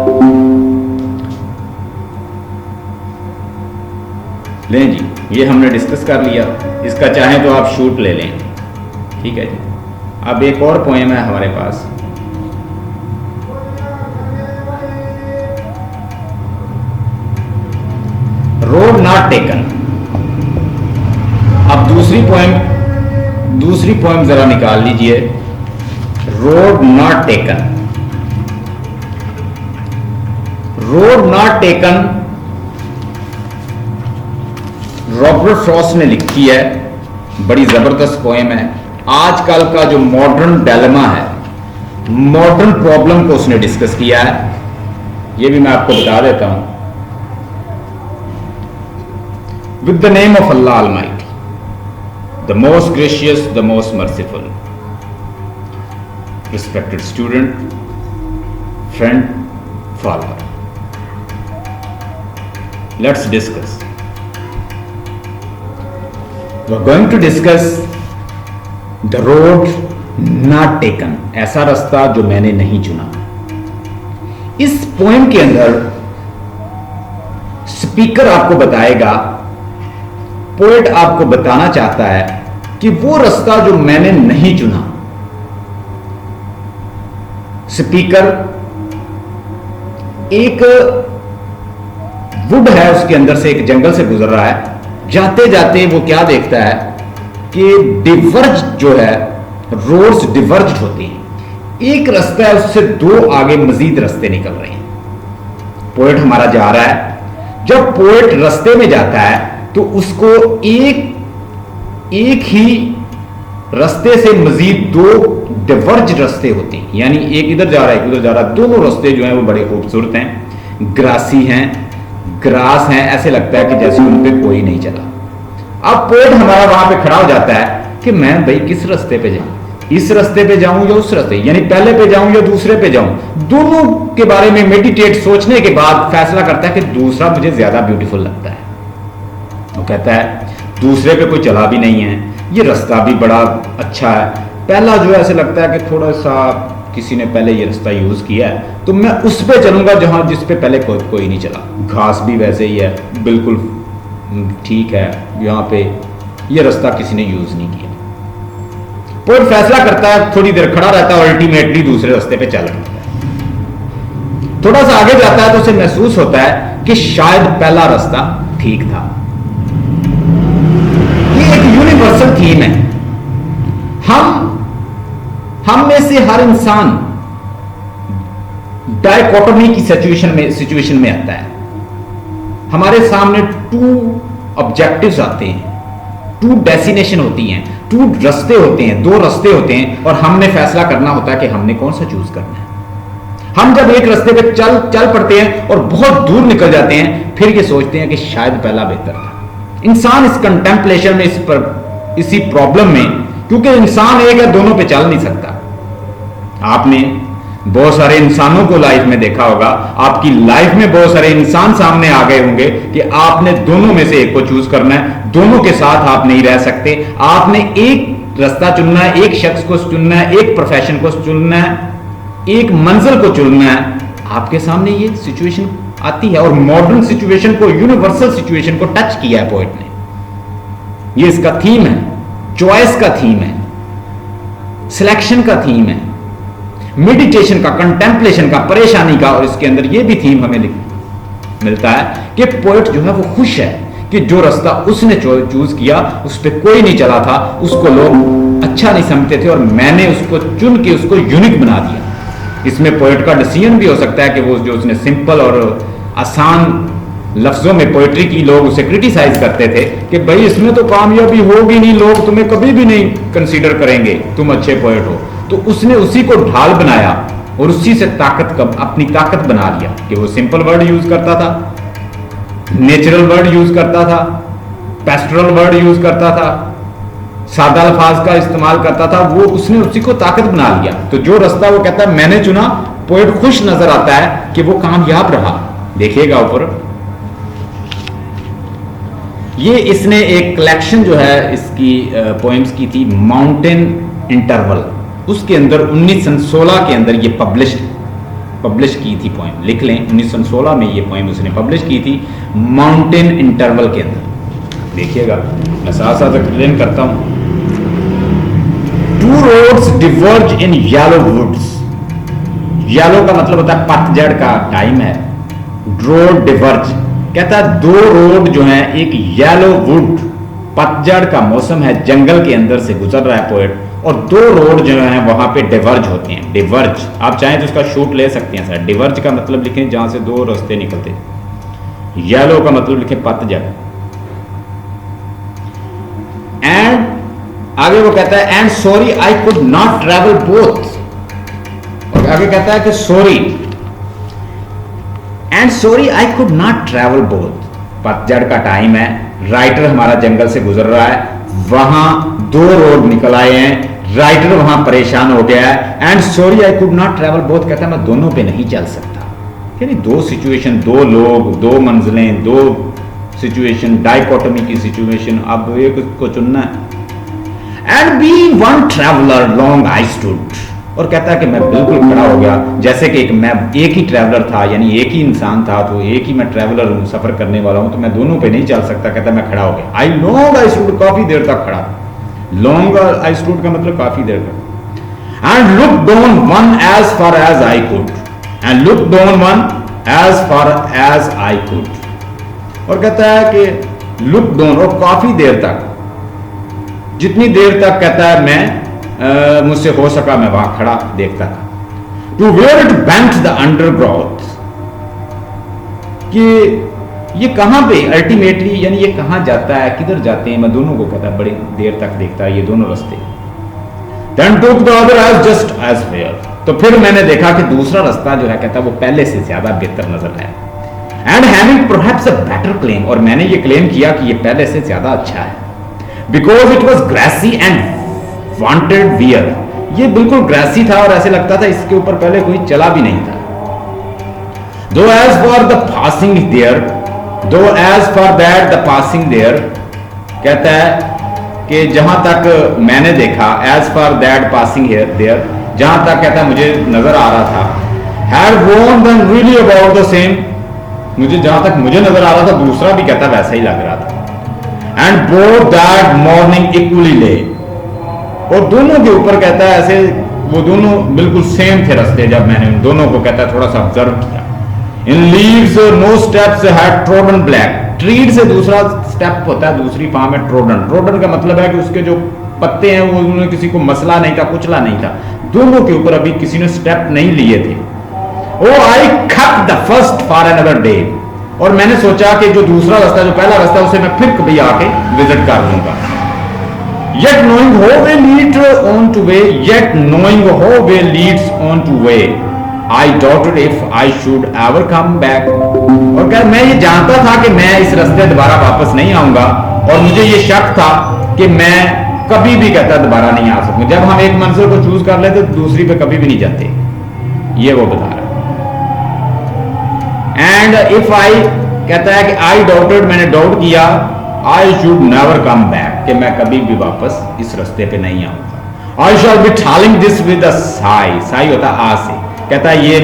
लें जी, ये हमने डिस्कस कर लिया। इसका चाहें तो आप शूट ले लें, ठीक है जी। अब एक और पोएम है हमारे पास, रोड नॉट टेकन। अब दूसरी पोएम जरा निकाल लीजिए, road not taken. Road not taken Robert Frost ने लिखी है, बड़ी जबरदस्त पोएम है। आजकल का जो मॉडर्न डायलेमा है, मॉडर्न प्रॉब्लम को उसने डिस्कस किया है। ये भी मैं आपको बता देता हूं। With the name of Allah almighty, the most gracious, the most merciful. Respected student, friend, follower, let's discuss. We are going to discuss the road not taken, ऐसा रास्ता जो मैंने नहीं चुना। इस पोएम के अंदर स्पीकर आपको बताएगा, पोएट आपको बताना चाहता है कि वो रास्ता जो मैंने नहीं चुना। स्पीकर एक वुड है, उसके अंदर से एक जंगल से गुजर रहा है। जाते जाते वो क्या देखता है कि डिवर्ज जो है, रोड्स डिवर्ज होती हैं। एक रास्ता है, उससे 2 आगे मजीद रास्ते निकल रहे हैं। पोएट हमारा जा रहा है। जब पोएट रास्ते में जाता है तो उसको एक ही रास्ते से मजीद 2 डिवर्ज रास्ते होते हैं, यानी एक इधर जा रहा है, एक उधर जा रहा है। दोनों रास्ते जो हैं वो बड़े खूबसूरत हैं, ग्रासी हैं, ग्रास हैं, ऐसे लगता है कि जैसे उन पे कोई नहीं चला। अब पोएट हमारा वहां पे खड़ा हो जाता है कि मैं भाई किस रास्ते पे जाऊं, इस रास्ते पे जाऊं या उस रास्ते, यानी पहले पे जाऊं या दूसरे पे जाऊं। दोनों के बारे में मेडिटेट, सोचने के बाद फैसला करता है कि दूसरा मुझे ज्यादा ब्यूटीफुल लगता है। वो कहता है दूसरे पे कोई चला भी नहीं है, ये रास्ता भी बड़ा अच्छा है। पहला जो है ऐसे लगता है कि थोड़ा सा किसी ने पहले ये रास्ता यूज किया है, तो मैं उस पे चलूंगा जहां जिस पे पहले कोई नहीं चला। घास भी वैसे ही है, बिल्कुल ठीक है, यहाँ पे ये रास्ता किसी ने यूज नहीं किया। पोएट फैसला करता है, थोड़ी देर खड़ा रहता है, अल्टीमेटली दूसरे रास्ते पे चल पड़ता है। थोड़ा सा आगे जाता है तो उसे महसूस होता है कि शायद पहला रास्ता ठीक था। ये एक यूनिवर्सल थीम है। हम में से हर इंसान डायकोटोमी की सिचुएशन में आता है। हमारे सामने टू ऑब्जेक्टिव्स आते हैं, टू डेस्टिनेशन होती हैं, टू रास्ते होते हैं, दो रास्ते होते हैं, और हमने फैसला करना होता है कि हमने कौन सा चूज करना है। हम जब एक रास्ते पे चल पड़ते हैं और बहुत दूर निकल जाते हैं, फिर ये सोचते हैं कि शायद पहला बेहतर था। इंसान इस कंटेम्पलेशन में, इसी प्रॉब्लम में, क्योंकि इंसान एक है, दोनों पे चल नहीं सकता। आपने बहुत सारे इंसानों को लाइफ में देखा होगा, आपकी लाइफ में बहुत सारे इंसान सामने आ गए होंगे कि आपने दोनों में से एक को चूज करना है। दोनों के साथ आप नहीं रह सकते। आपने एक रास्ता चुनना है, एक शख्स को चुनना है, एक प्रोफेशन को चुनना है, एक मंजिल को चुनना है। आपके सामने ये सिचुएशन आती है, और मॉडर्न सिचुएशन को, यूनिवर्सल सिचुएशन को टच किया है पोएट ने। ये इसका थीम है, चॉइस का थीम है, सिलेक्शन का थीम है, मेडिटेशन का, कंटेम्पलेशन का, परेशानी का। और इसके अंदर ये भी थीम हमें मिलता है कि पोएट जो है वो खुश है कि जो रास्ता उसने चूज किया उस पर कोई नहीं चला था, उसको लोग अच्छा नहीं समझते थे, और मैंने उसको चुन के उसको यूनिक बना दिया। इसमें पोएट का डिसीजन भी हो सकता है कि वो जो उसने सिंपल और आसान लफ्जों में पोएट्री की, लोग उसे क्रिटिसाइज करते थे कि भाई इसमें तो कामयाबी होगी नहीं, लोग तुम्हें कभी भी नहीं कंसीडर करेंगे, तुम अच्छे पोएट हो। तो उसने उसी को ढाल बनाया और उसी से अपनी ताकत बना लिया कि वो सिंपल वर्ड यूज करता था, नेचुरल वर्ड यूज करता था, पेस्टोरल वर्ड यूज करता था, सादा अल्फाज का इस्तेमाल करता था। वो उसने उसी को ताकत बना लिया। तो जो रास्ता वो कहता है मैंने चुना, पोएट खुश नजर आता है कि वो कामयाब रहा। देखिएगा ऊपर, ये इसने एक कलेक्शन जो है इसकी पोएम्स की थी, माउंटेन इंटरवल। उसके अंदर 1916 के अंदर ये पब्लिश की थी पोएम। लिख लें, 1916 में ये पोएम उसने पब्लिश की थी, माउंटेन इंटरवल के अंदर। देखिएगा, मैं साथ साथ एक्सप्लेन करता हूं। Two roads diverge in yellow woods. Yellow का मतलब होता है पतझड़ का टाइम है। रोड डिवर्ज कहता है दो रोड जो है, एक येलो वुड, पतझड़ का मौसम है, जंगल के अंदर से गुजर रहा है पोएट, और दो रोड जो है वहां पे डिवर्ज होते हैं। डिवर्ज आप चाहें तो उसका शूट ले सकते हैं सर। डिवर्ज का मतलब लिखें जहां से दो रास्ते निकलते। येलो का मतलब लिखें पतझड़। एंड आगे वो कहता है and sorry I could not travel both. और आगे कहता है कि sorry and sorry I could not travel both. पतझड़ का टाइम है, राइटर हमारा जंगल से गुजर रहा है, वहां दो रोड निकल आए हैं, राइटर वहां परेशान हो गया है। And sorry I could not travel both कहता है मैं दोनों पे नहीं चल सकता। यानी दो सिचुएशन, दो लोग, दो मंजिलें, दो सिचुएशन, डाइकोटोमी की सिचुएशन, अब एक को चुनना है। And be one traveller long I stood. और कहता है कि मैं बिल्कुल खड़ा हो गया, जैसे कि मैं एक ही ट्रैवलर था, यानी एक ही इंसान था, तो एक ही मैं ट्रैवलर हूं, सफर करने वाला हूं, तो मैं दोनों पे नहीं चल सकता। कहता है मैं खड़ा हो गया। आई लॉन्ग आई स्टूड, काफी देर तक खड़ा। लॉन्ग आई स्टूड का मतलब काफी देर तक। And look down one as far as I could. And look down one as far as I could. और कहता है कि लुक डाउन, और काफी देर तक, जितनी देर तक कहता है मैं मुझसे हो सका मैं वहां खड़ा देखता था। To where it bent the undergrowth, कि ये कहां पे अल्टीमेटली, यानी ये कहां जाता है, किधर जाते हैं, मैं दोनों को कहता है बड़ी देर तक देखता है ये दोनों रास्ते। Then took the other as just as fair. तो फिर मैंने देखा कि दूसरा रास्ता जो है कहता है वो पहले से ज्यादा बेहतर नजर आया। And having perhaps a better claim, और मैंने ये क्लेम किया कि ये पहले से ज्यादा अच्छा है। Because it was grassy and wanted wear. ये बिल्कुल ग्रासी था और ऐसे लगता था इसके ऊपर पहले कोई चला भी नहीं था। Though as for the passing there, though as for that the passing there, कहता है कि जहां तक मैंने देखा, as for that passing there, जहां तक कहता है मुझे नजर आ रहा था, had worn them really about the same, मुझे जहां तक मुझे नजर आ रहा था दूसरा भी कहता वैसा ही लग रहा था। And both that morning equally ले, और दोनों के ऊपर कहता है ऐसे, वो दोनों बिल्कुल सेम थे रास्ते, जब मैंने उन दोनों को कहता है थोड़ा सा ऑब्जर्व किया। In leaves no steps had trodden black, tread से दूसरा स्टेप होता है, दूसरी फॉर्म है ट्रोडन। ट्रोडन का मतलब है कि उसके जो पत्ते हैं वो उन्होंने किसी को मसला नहीं था, कुचला नहीं था। दोनों के ऊपर अभी किसी ने स्टेप नहीं लिए थे। ओ आई kept the first for another day, और मैंने सोचा कि जो दूसरा रास्ता, जो पहला रास्ता, उसे मैं फिर कभी आके विजिट कर लूंगा। Yet knowing how way leads on to way, yet knowing how way leads on to way, I doubted if I should ever come back. और क्या मैं ये जानता था कि मैं इस रास्ते दोबारा वापस नहीं आऊंगा, और मुझे ये शक था कि मैं कभी भी कहता दोबारा नहीं आ सकूंगा। जब हम एक मंजिल को चूज कर लेते तो दूसरी पे कभी भी नहीं जाते, ये वो बता रहा। एंड इफ आई, कहता है कि आई डाउटेड, मैंने डाउट किया, I should never come back, कि मैं कभी भी वापस इस रास्ते पे नहीं आऊंगा। I shall be telling this with a sigh, sigh होता आ से, कहता है ये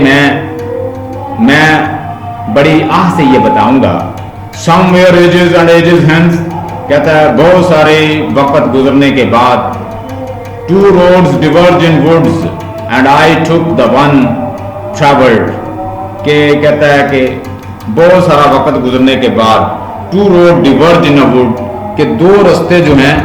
मैं बड़ी आह से ये बताऊंगा। Somewhere ages and ages hence, कहता है बहुत सारे वक्त गुजरने के बाद, two roads diverge in woods and I took the one travelled, के कहता है कि बहुत सारा वक्त गुजरने के बाद, two road diverge in a wood, के दो रास्ते जो हैं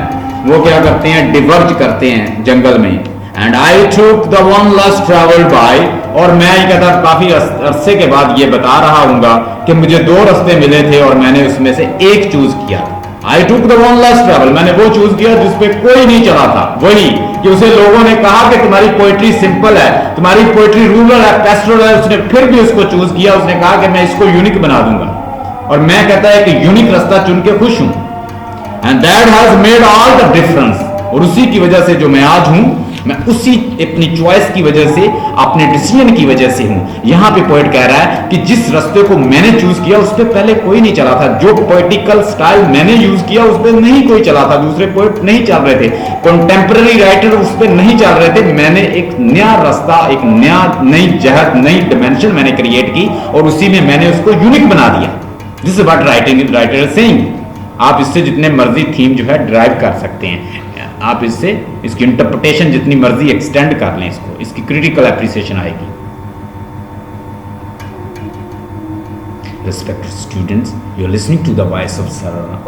वो क्या करते हैं, डिवर्ज करते हैं जंगल में। And I took the one less travelled by, और मैं ये कहता काफी अरसे के बाद ये बता रहा हूंगा कि मुझे दो रास्ते मिले थे और मैंने उसमें से एक चूज किया। I took the one less travelled, मैंने वो चूज किया जिसपे कोई नहीं चला था। वही कि उसे लोगों ने कहा कि तुम्हारी पोइट्री सिंपल है, तुम्हारी पोइट्री रूरल है, पेस्टोरल है, उसने फिर भी उसको चूज किया। उसने कहा कि मैं इसको यूनिक बना दूंगा, और मैं कहता है कि यूनिक रास्ता चुन के खुश हूं। And that has made all the difference, और उसी की वजह से जो मैं आज हूं, मैं उसी अपनी चॉइस की वजह से, अपने डिसीजन की वजह से हूं। यहां पे पोएट कह रहा है कि जिस रास्ते को मैंने चूज किया उस पर पहले कोई नहीं चला था, जो पोएटिकल स्टाइल मैंने यूज किया उस पर नहीं कोई चला था, दूसरे पोएट नहीं चल रहे थे, कंटेम्पररी राइटर उस पर नहीं चल रहे थे। मैंने एक नया रास्ता, एक नई जहत, नई डिमेंशन मैंने क्रिएट की, और उसी में मैंने उसको यूनिक बना दिया। This is what writer is saying. आप इससे जितने मर्जी थीम जो है ड्राइव कर सकते हैं, आप इससे इसकी इंटरप्रिटेशन जितनी मर्जी एक्सटेंड कर लें, इसको, इसकी क्रिटिकल एप्रिसिएशन आएगी। Respected students, you are listening to the voice of Sarana.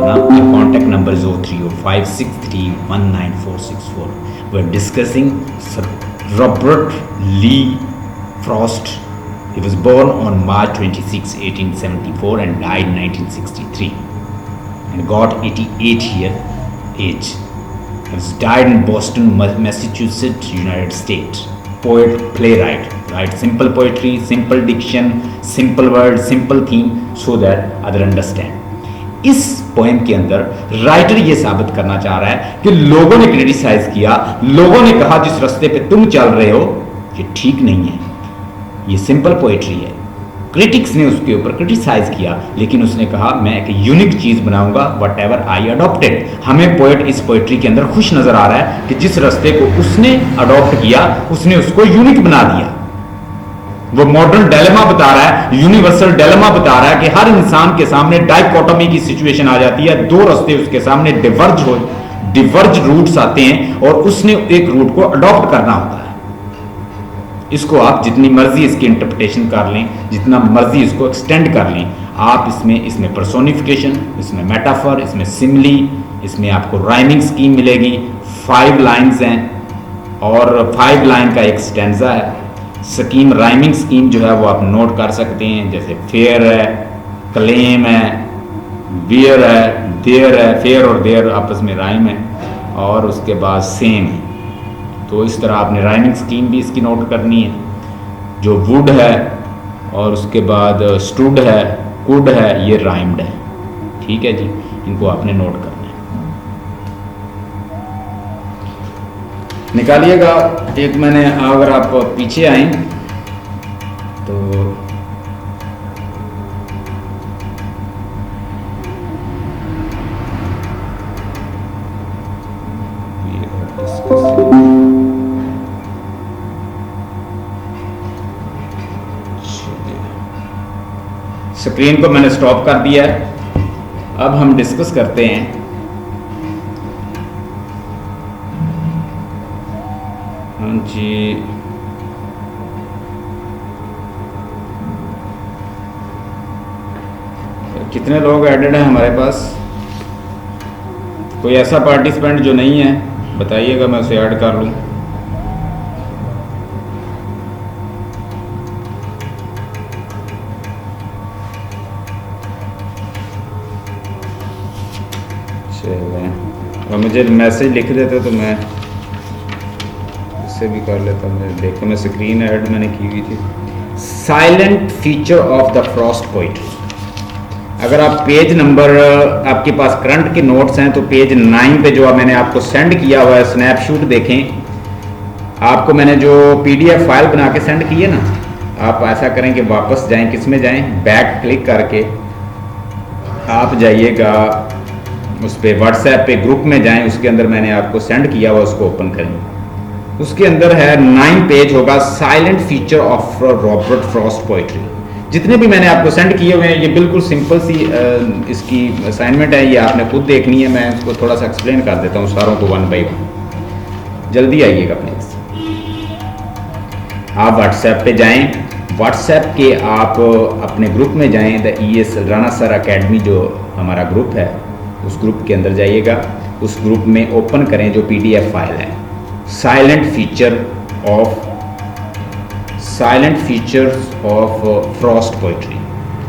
Our contact number is 030563194464. We are discussing Sir Robert Lee Frost. He was born on March 26, 1874 and died 1963 and got 88 year age. He was died in Boston, Massachusetts, United States. Poet, playwright, write simple poetry, simple diction, simple word, simple theme so that other understand. इस पोएम के अंदर राइटर ये साबित करना चाह रहा है कि लोगों ने क्रिटिसाइज किया, लोगों ने कहा जिस रास्ते पे तुम चल रहे हो ये ठीक नहीं है, ये सिंपल पोएट्री है। क्रिटिक्स ने उसके ऊपर क्रिटिसाइज किया, लेकिन उसने कहा मैं एक यूनिक चीज बनाऊंगा, वट एवर आई अडॉप्टेड। हमें पोएट इस पोएट्री के अंदर खुश नजर आ रहा है कि जिस रास्ते को उसने अडॉप्ट किया उसने उसको यूनिक बना दिया। वो मॉडर्न डायलेमा बता रहा है, यूनिवर्सल डायलेमा बता रहा है कि हर इंसान के सामने डाइकोटोमी की सिचुएशन आ जाती है, दो रास्ते उसके सामने डिवर्ज रूट्स आते हैं और उसने एक रूट को अडॉप्ट करना होता है। इसको आप जितनी मर्जी इसकी इंटरप्रिटेशन कर लें, जितना मर्जी इसको एक्सटेंड कर लें, आप इसमें पर्सोनिफिकेशन, इसमें मेटाफर, इसमें सिमिली, इसमें आपको राइमिंग स्कीम मिलेगी। 5 लाइन्स हैं और 5 लाइन का एक स्टैंजा है। स्कीम, राइमिंग स्कीम जो है वो आप नोट कर सकते हैं, जैसे फेयर है, क्लेम है, वियर है, देयर है, फेयर और देयर आपस में राइम है, और उसके बाद सेम है। तो इस तरह आपने राइमिंग स्कीम भी इसकी नोट करनी है। जो वुड है और उसके बाद स्टूड है, कुड है, ये राइम्ड है। ठीक है जी, इनको आपने नोट करना है। निकालिएगा एक, मैंने अगर आप पीछे आए तो स्क्रीन को मैंने स्टॉप कर दिया है। अब हम डिस्कस करते हैं जी कितने लोग एडेड हैं हमारे पास? कोई ऐसा पार्टिसिपेंट जो नहीं है बताइएगा, मैं उसे ऐड कर लूँ। चलें, और मुझे मैसेज लिख देते तो मैं इससे भी कर लेता। मैं देखो, मैं स्क्रीन ऐड मैंने की हुई थी। Silent feature of the Frost poetry. अगर आप पेज नंबर, आपके पास करंट के नोट्स हैं तो पेज 9 पे जो मैंने आपको सेंड किया हुआ है स्नैपशॉट देखें। आपको मैंने जो पीडीएफ फाइल बना के सेंड की है ना, आप ऐसा करें कि वापस जाएं, किस में जाएं, बैक क्लिक करके आप जाइएगा उस पर व्हाट्सएप पे ग्रुप में जाएं, उसके अंदर मैंने आपको सेंड किया हुआ, उसको ओपन करें। उसके अंदर है 9 पेज होगा, silent feature of Robert Frost poetry. जितने भी मैंने आपको सेंड किए हुए हैं ये बिल्कुल सिंपल सी इसकी असाइनमेंट है, ये आपने खुद देखनी है। मैं इसको थोड़ा सा एक्सप्लेन कर देता हूँ सारों को 1 बाय 1। जल्दी आइएगा प्लीज़। आप व्हाट्सएप पे जाएं, व्हाट्सएप के आप अपने ग्रुप में जाएं, the ES Rana sir academy जो हमारा ग्रुप है, उस ग्रुप के अंदर जाइएगा। उस ग्रुप में ओपन करें जो PDF फाइल है, salient features of Frost poetry.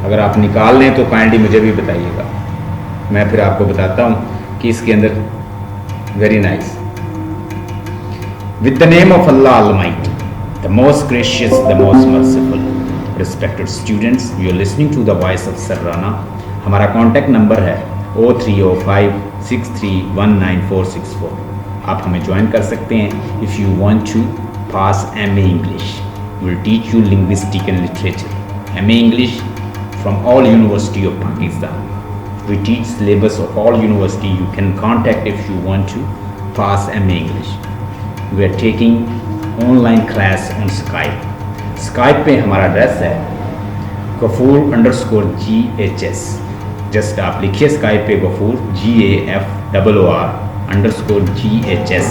अगर आप निकाल लें तो काइंडली मुझे भी बताइएगा, मैं फिर आपको बताता हूँ कि इसके अंदर। Very nice. With the name of Allah almighty, the most gracious, the most merciful. Respected students, you are listening to the voice of sir Rana. हमारा कॉन्टैक्ट नंबर है 0305631964। आप हमें ज्वाइन कर सकते हैं if you want to pass MA English. will teach you linguistic and literature, MA English from all University of Pakistan. We teach syllabus of all university. You can contact if you want to pass MA English. We are taking online class on Skype. Skype पे हमारा एड्रेस है Gafur_GHS। जस्ट आप लिखिए Skype पे Gafoor GAFOOR_GHS।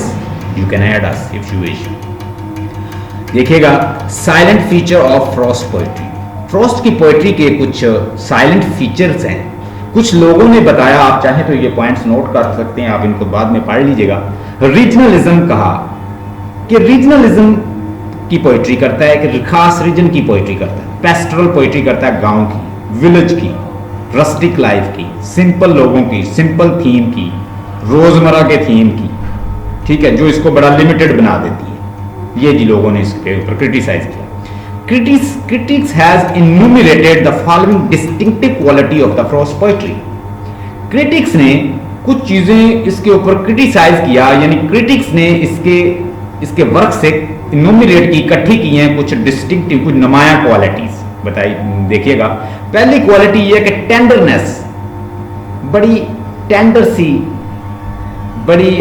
You can add us if you wish. देखिएगा silent feature of Frost poetry. Frost की पोइट्री के कुछ साइलेंट फीचर्स हैं। कुछ लोगों ने बताया, आप चाहें तो ये पॉइंट्स नोट कर सकते हैं, आप इनको बाद में पढ़ लीजिएगा। रीजनलिज्म कहा कि रीजनलिज्म की पोइट्री करता है, कि खास रीजन की पोइट्री करता है। पेस्टरल पोइट्री करता है, गांव की, विलेज की, रस्टिक लाइफ की, सिंपल लोगों की, सिंपल थीम की, रोजमर्रा के थीम की, ठीक है, जो इसको बड़ा लिमिटेड बना देती है। ये जी लोगों ने इसके ऊपर क्रिटिसाइज किया। Critics has enumerated the following distinctive quality of the Frost poetry. Critics ने कुछ चीजें इसके ऊपर क्रिटिसाइज किया, यानी क्रिटिक्स ने इसके वर्क से इनोमिनेट की, इकट्ठी की हैं कुछ डिस्टिंक्टिव, कुछ नुमाया क्वालिटीज बताई। देखिएगा, पहली क्वालिटी ये कि टेंडरनेस, बड़ी टेंडर सी, बड़ी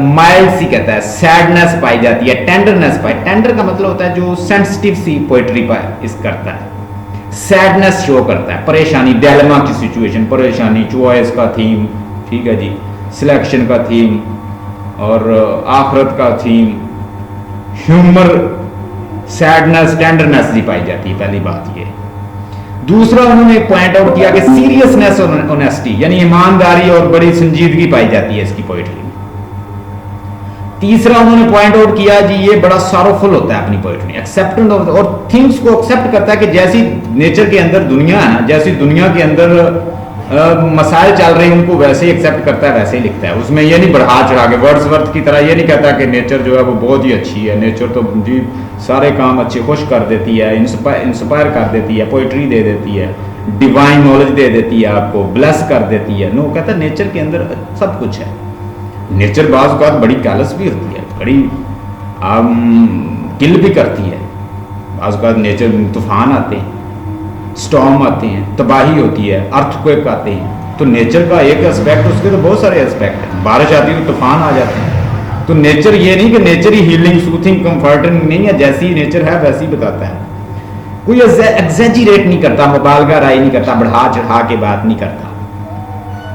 माइल्ड सी कहता है, सैडनेस पाई जाती है, टेंडरनेस पाई। टेंडर का मतलब होता है जो सेंसिटिव सी पोइट्री पर इस करता है, सैडनेस शो करता है, परेशानी, डायलेमा की सिचुएशन, परेशानी, चॉइस का थीम, ठीक है जी, सिलेक्शन का थीम और आखरत का थीम, ह्यूमर, सैडनेस, टेंडरनेस भी पाई जाती है। पहली बात ये। दूसरा उन्होंने पॉइंट आउट किया कि सीरियसनेस और ऑनेस्टी, यानी ईमानदारी और बड़ी संजीदगी पाई जाती है इसकी पोइट्री में। तीसरा उन्होंने पॉइंट आउट किया जी ये बड़ा सॉरोफुल होता है अपनी पोइट्री, एक्सेप्टेंट और थिंग्स को एक्सेप्ट करता है कि जैसी नेचर के अंदर दुनिया है ना, जैसी दुनिया के अंदर मसाइल चल रहे हैं उनको वैसे ही एक्सेप्ट करता है, वैसे ही लिखता है। उसमें ये नहीं बढ़ा चढ़ा के वर्ड्सवर्थ की तरह ये नहीं कहता कि नेचर जो है वो बहुत ही अच्छी है, नेचर तो जी सारे काम अच्छे खुश कर देती है, इंस्पायर कर देती है, पोइट्री दे देती है, डिवाइन नॉलेज दे देती है, आपको ब्लेस कर देती है। नो, कहता है नेचर के अंदर सब कुछ है। नेचर बाज़ औक़ात बड़ी कैलस भी होती है, बड़ी किल भी करती है। बाज़ औक़ात नेचर तूफान आते हैं, स्टॉर्म आते हैं, तबाही होती है, अर्थक्वेक आते हैं। तो नेचर का एक एस्पेक्ट, उसके तो बहुत सारे एस्पेक्ट हैं। बारिश आती है तो तूफान आ जाते हैं। तो नेचर ये नहीं कि नेचर ही हीलिंग, सूथिंग, कंफर्टिंग नहीं है, जैसी नेचर है वैसी बताता है। कोई एग्जैजरेट नहीं करता, मुबालगा राय नहीं करता, बढ़ा चढ़ा के बात नहीं करता।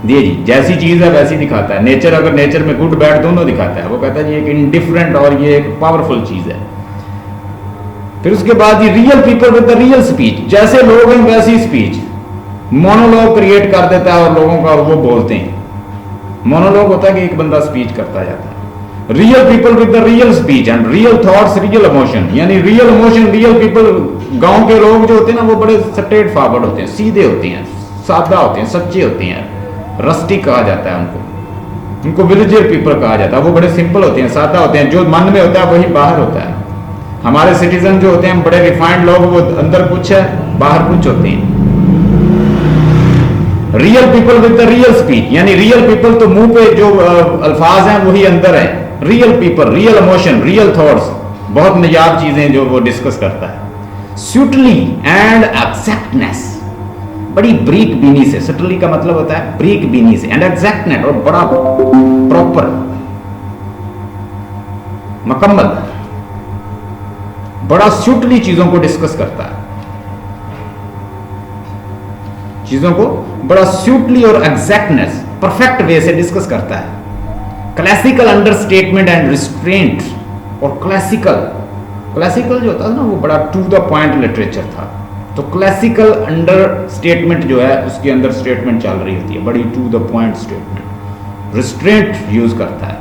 जी जी, जैसी चीज़ है वैसी दिखाता है। नेचर, अगर नेचर में गुड बैड दोनों दिखाता है। वो कहता है ये एक इंडिफरेंट और ये एक पावरफुल चीज़ है। फिर उसके बाद ये real people with the real speech, जैसे लोग हैं वैसी स्पीच। मोनोलॉग क्रिएट कर देता है और लोगों का वो बोलते हैं। मोनोलॉग होता है कि एक बंदा स्पीच करता जाता है। Real people with the real speech and real thoughts real emotion, यानी रियल इमोशन रियल पीपल। गांव के लोग जो होते हैं ना वो बड़े स्ट्रेट फॉरवर्ड होते हैं, सीधे होते हैं, सादा होते हैं, सच्चे होते हैं। रस्टिक कहा जाता है उनको विलेजर पीपल कहा जाता है। वो बड़े सिंपल होते हैं, सादा होते हैं, जो मन में होता है वही बाहर होता है। हमारे सिटीजन जो होते हैं बड़े रिफाइंड लोग, वो अंदर कुछ है बाहर कुछ होते हैं। Real people with the real speech, यानी रियल पीपल तो मुंह पे जो अल्फाज हैं वही अंदर है। Real people, real emotion, real thoughts, बहुत नायाब चीजें जो वो डिस्कस करता है। स्यूटली एंड एग्जैक्टनेस, बड़ी ब्रीक बीनी से, सटली का मतलब होता है ब्रीक बीनी से, एंड एग्जैक्टनेस, और बड़ा प्रॉपर मुकम्मल, बड़ा स्यूटली चीजों को डिस्कस करता है। चीजों को बड़ा स्यूटली और एग्जैक्टनेस, परफेक्ट वे से डिस्कस करता है। क्लासिकल अंडरस्टेटमेंट एंड रिस्ट्रेंट, और क्लासिकल जो होता है ना वो बड़ा टू द पॉइंट लिटरेचर था। तो क्लासिकल अंडरस्टेटमेंट जो है उसके अंदर स्टेटमेंट चल रही होती है, बड़ी to the point statement. Restraint use करता है।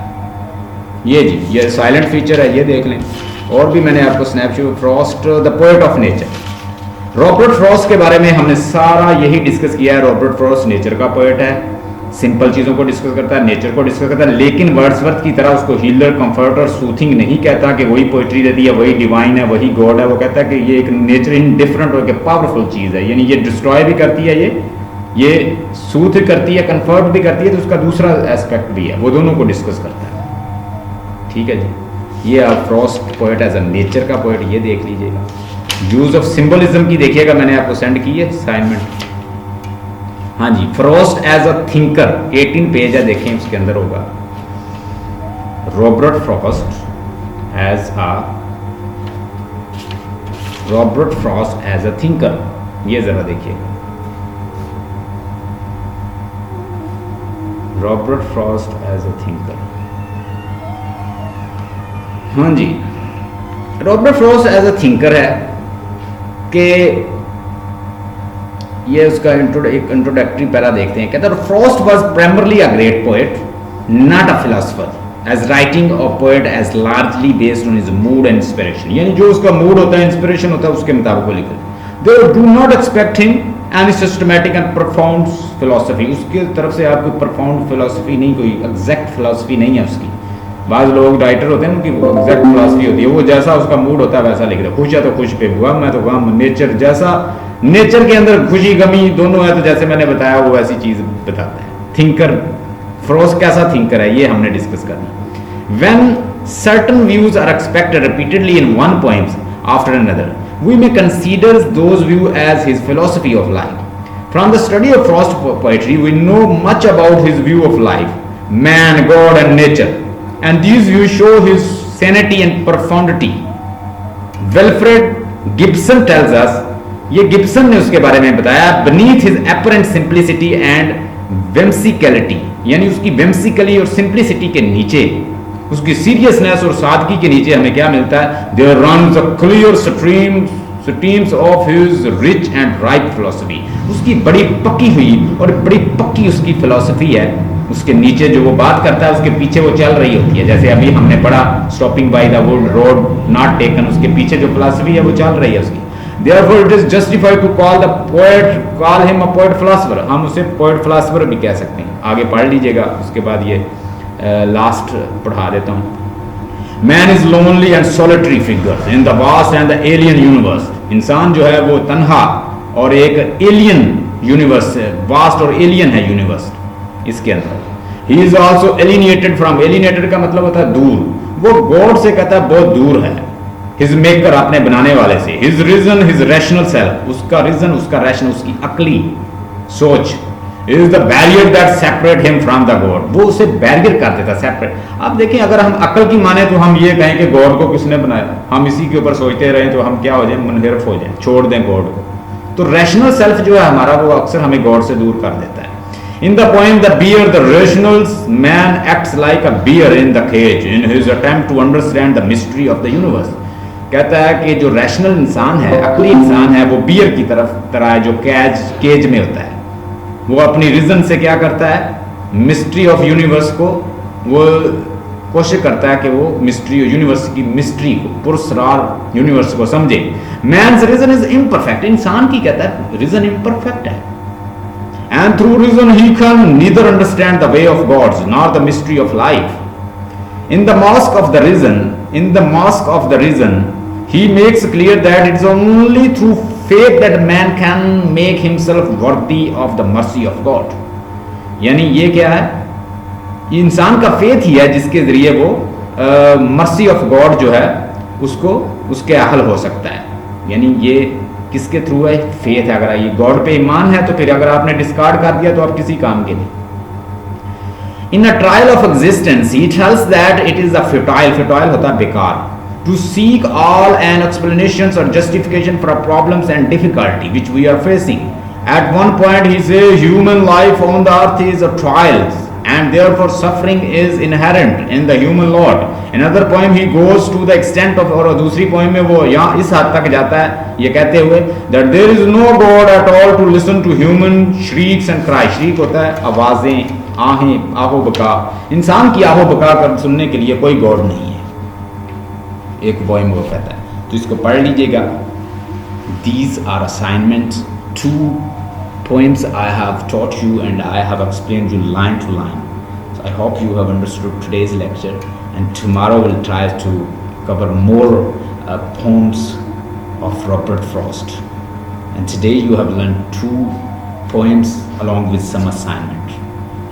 ये जी ये साइलेंट फीचर है, ये देख लें। और भी मैंने आपको snapshot, Frost the poet of nature, Robert Frost के बारे में हमने सारा यही डिस्कस किया है। रॉबर्ट फ्रॉस्ट नेचर का पोएट है, सिंपल चीजों को डिस्कस करता है, नेचर को डिस्कस करता है, लेकिन वर्ड्सवर्थ की तरह उसको हीलर, कंफर्ट और सूथिंग नहीं कहता कि वही पोइट्री देती है, वही डिवाइन है, वही गॉड है। वो कहता है कि ये एक नेचर इन डिफरेंट और पावरफुल चीज है, यानी ये डिस्ट्रॉय भी करती है, ये सूथ करती है, कंफर्ट भी करती है, तो उसका दूसरा एस्पेक्ट भी है, वो दोनों को डिस्कस करता है। ठीक है जी, ये आप Frost poet as a nature का पोएट, ये देख लीजिएगा। यूज ऑफ सिंबलिज्म की देखिएगा, मैंने आपको सेंड की है असाइनमेंट। हाँ जी, Frost as a thinker, 18 page है, देखें उसके अंदर होगा Robert Frost as a thinker. ये जरा देखिएगा, Robert Frost as a thinker. हाँ जी, Robert Frost as a thinker है कि ये उसका एक इंट्रोडक्टरी पैरा देखते हैं। कहता है Frost was primarily a great poet, not a philosopher, as writing of poet as largely based on his mood and inspiration, यानी जो उसका मूड होता है, इंस्पिरेशन होता है, उसके मुताबिक वो लिखा। They do not expect him any systematic and profound philosophy, उसकी तरफ से आपको प्रोफाउंड फिलोसफी नहीं, कोई एग्जैक्ट फिलोसफी नहीं है उसकी। बाद लोग राइटर होते हैं उनकी एग्जैक्ट फिलोसफी होती है, वो जैसा उसका मूड होता है वैसा लिख रहा। खुश है तो खुश पे, गम है तो गम, नेचर जैसा, नेचर के अंदर खुशी गमी दोनों है, तो जैसे मैंने बताया वो ऐसी चीज बताता है। थिंकर, फ्रॉस्ट कैसा थिंकर है ये हमने डिस्कस करना। When certain views are expected repeatedly in one poems after another, we may consider those view as his philosophy of life. From the study of Frost poetry we know much about his view of life, man, God and nature, and these views show his sanity and profundity. Wilfred Gibson tells us, ये गिब्सन ने उसके बारे में बताया, beneath his apparent simplicity and whimsicality, यानी उसकी whimsically और simplicity के नीचे, उसकी seriousness और सादगी के नीचे हमें क्या मिलता है? There runs a clear streams of his rich and ripe philosophy. उसकी बड़ी पक्की हुई और बड़ी पक्की उसकी philosophy है, उसके नीचे जो वो बात करता है उसके पीछे वो चल रही होती है। जैसे अभी हमने पढ़ा stopping by the wood road not taken, उसके पीछे जो फिलॉसफी है वो चल रही है उसकी। Therefore it is justified to call him a poet philosopher. हम उसे poet philosopher भी कह सकते हैं। आगे पढ़ लीजिएगा, उसके बाद ये लास्ट पढ़ा देता हूँ। Man is lonely and solitary figure in the vast and the alien universe. इंसान जो है वो तन्हा और एक एलियन यूनिवर्स है, वास्ट और एलियन है यूनिवर्स इसके अंदर। He is also alienated from, alienated का मतलब होता है दूर, वो गॉड से कहता है बहुत दूर है, his maker अपने बनाने वाले से, his reason, his rational self, उसका रीजन, उसका रैशनल, उसकी अकली सोच is the barrier that separate him from the God, वो उसे बैरियर कर देता, सेपरेट। अब देखिए अगर हम अकल की माने तो हम ये कहें कि गॉड को किसने बनाया, हम इसी के ऊपर सोचते रहें तो हम क्या हो जाए, मुनहरफ हो जाए, छोड़ दें गॉड को। तो रैशनल सेल्फ जो है हमारा वो अक्सर हमें गॉड से दूर कर देता है। In the poem The Bear, the rational man acts like a bear in the cage in his attempt to understand the mystery of the universe. कहता है कि जो रैशनल इंसान है, अक्ली इंसान है, वो बियर की तरह है जो केज में होता है। वो अपनी रीजन से क्या करता है, मिस्ट्री ऑफ यूनिवर्स को वो कोशिश करता है कि वो मिस्ट्री यूनिवर्स की मिस्ट्री को, पुरस्कार यूनिवर्स को समझे। मैन्स रीजन इज इम्परफेक्ट, इंसान की कहता है रीजन इम्परफेक्ट है। And through reason he can neither understand the way of God's nor the mystery of life. In the mask of the reason he makes clear that it is only through faith that man can make himself worthy of the mercy of God। यानी ये क्या है, इंसान का फेथ ही है जिसके जरिए वो मर्सी ऑफ गॉड जो है उसको उसके अहल हो सकता है। यानी ये किसके थ्रू है, फेथ है। अगर ये गॉड पे ईमान है तो फिर अगर आपने डिस्कार्ड कर दिया तो आप किसी काम के नहीं। In a trial of existence he tells that it is a futile होता है बेकार, to seek all an explanations or justification for problems and difficulty which we are facing. At one point he says human life on the earth is a trials and therefore suffering is inherent in the human lot. Another poem he goes to the extent of, और दूसरी poem में वो यहाँ इस हद तक जाता है ये कहते हुए that there is no God at all to listen to human shrieks and cries। shriek होता है आवाजें, आहें, आहो बका। इंसान की आहो बका कर सुनने के लिए कोई गॉड नहीं है, एक पोएम वो कहता है। तो इसको पढ़ लीजिएगा। These are assignments, 2 poems I have taught you and I have explained you line to line. So I hope you have understood today's lecture, and tomorrow we'll try to cover more poems of Robert Frost. And today you have learned 2 poems along with some assignment.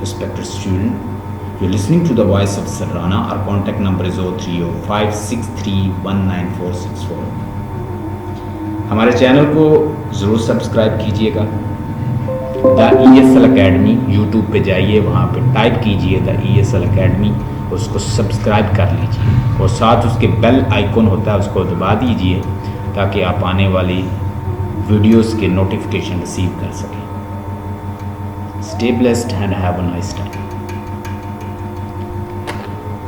Respected student, you're listening to the voice of Sir Rana. Our contact number is 0305631964। हमारे चैनल को ज़रूर सब्सक्राइब कीजिएगा। द ESL अकेडमी यूट्यूब पे जाइए, वहाँ पे टाइप कीजिए द ESL अकेडमी, उसको सब्सक्राइब कर लीजिए और साथ उसके बेल आइकॉन होता है उसको दबा दीजिए ताकि आप आने वाली वीडियोस के नोटिफिकेशन रिसीव कर सकें। Stay blessed and have a nice time.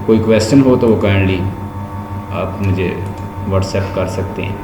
कोई क्वेश्चन हो तो वो काइंडली आप मुझे व्हाट्सएप कर सकते हैं।